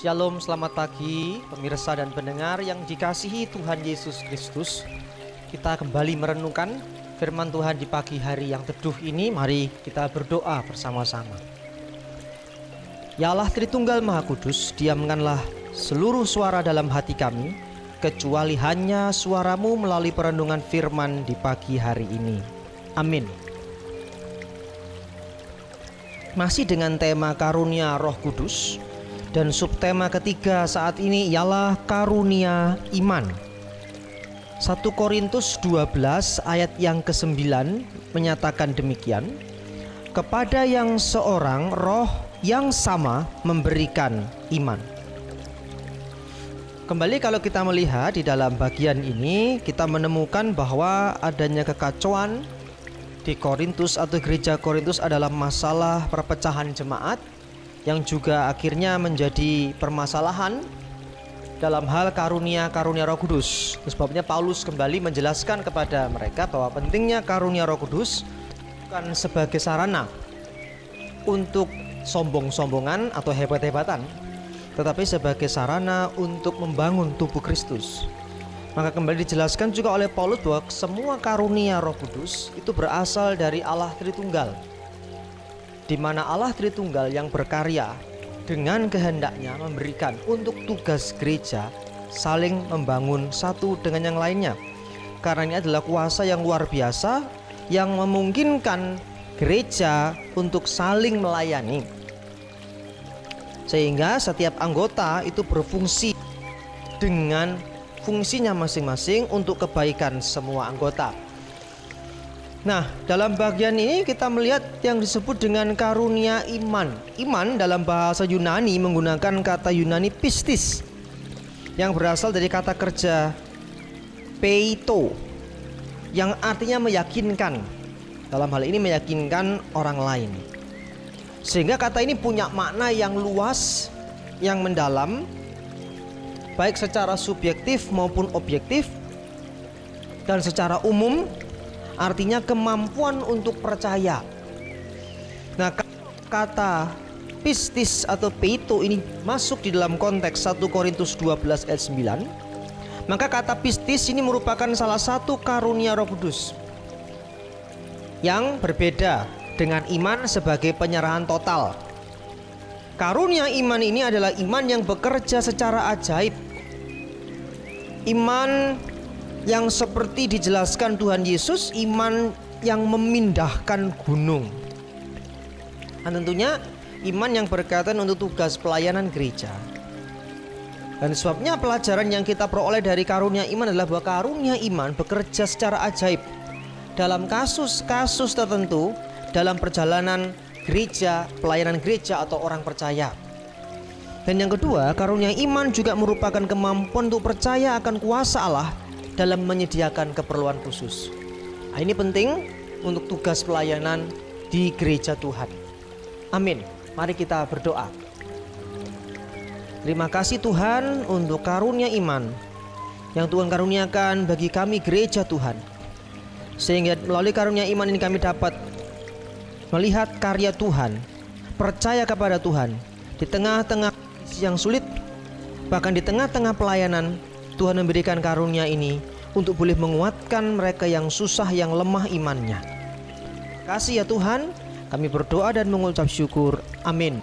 Shalom, selamat pagi pemirsa dan pendengar yang dikasihi Tuhan Yesus Kristus. Kita kembali merenungkan firman Tuhan di pagi hari yang teduh ini. Mari kita berdoa bersama-sama. Ya Allah Tritunggal Maha Kudus, diamkanlah seluruh suara dalam hati kami, kecuali hanya suaramu melalui perenungan firman di pagi hari ini. Amin. Masih dengan tema karunia Roh Kudus, dan subtema ketiga saat ini ialah karunia iman. 1 Korintus 12 ayat yang ke-9 menyatakan demikian, kepada yang seorang roh yang sama memberikan iman. Kembali kalau kita melihat di dalam bagian ini, kita menemukan bahwa adanya kekacauan di Korintus atau gereja Korintus adalah masalah perpecahan jemaat yang juga akhirnya menjadi permasalahan dalam hal karunia-karunia Roh Kudus. Sebabnya Paulus kembali menjelaskan kepada mereka bahwa pentingnya karunia Roh Kudus bukan sebagai sarana untuk sombong-sombongan atau hebat-hebatan, tetapi sebagai sarana untuk membangun tubuh Kristus. Maka kembali dijelaskan juga oleh Paulus bahwa semua karunia Roh Kudus itu berasal dari Allah Tritunggal, di mana Allah Tritunggal yang berkarya dengan kehendaknya memberikan untuk tugas gereja saling membangun satu dengan yang lainnya. Karena ini adalah kuasa yang luar biasa yang memungkinkan gereja untuk saling melayani, sehingga setiap anggota itu berfungsi dengan fungsinya masing-masing untuk kebaikan semua anggota. Nah, dalam bagian ini kita melihat yang disebut dengan karunia iman. Iman dalam bahasa Yunani menggunakan kata Yunani pistis, yang berasal dari kata kerja peito, yang artinya meyakinkan. Dalam hal ini meyakinkan orang lain. Sehingga kata ini punya makna yang luas, yang mendalam, baik secara subjektif maupun objektif, dan secara umum artinya kemampuan untuk percaya. Nah, kata pistis atau peito ini masuk di dalam konteks 1 Korintus 12 ayat 9. Maka kata pistis ini merupakan salah satu karunia Roh Kudus yang berbeda dengan iman sebagai penyerahan total. Karunia iman ini adalah iman yang bekerja secara ajaib. Iman yang seperti dijelaskan Tuhan Yesus, iman yang memindahkan gunung. Dan tentunya iman yang berkaitan untuk tugas pelayanan gereja. Dan sebabnya pelajaran yang kita peroleh dari karunia iman adalah bahwa karunia iman bekerja secara ajaib dalam kasus-kasus tertentu dalam perjalanan gereja, pelayanan gereja atau orang percaya. Dan yang kedua, karunia iman juga merupakan kemampuan untuk percaya akan kuasa Allah dalam menyediakan keperluan khusus. Nah, ini penting untuk tugas pelayanan di gereja Tuhan. Amin. Mari kita berdoa. Terima kasih Tuhan untuk karunia iman yang Tuhan karuniakan bagi kami gereja Tuhan, sehingga melalui karunia iman ini kami dapat melihat karya Tuhan, percaya kepada Tuhan di tengah-tengah yang sulit, bahkan di tengah-tengah pelayanan. Tuhan memberikan karunia ini untuk boleh menguatkan mereka yang susah, yang lemah imannya. Kasih ya Tuhan, kami berdoa dan mengucap syukur. Amin.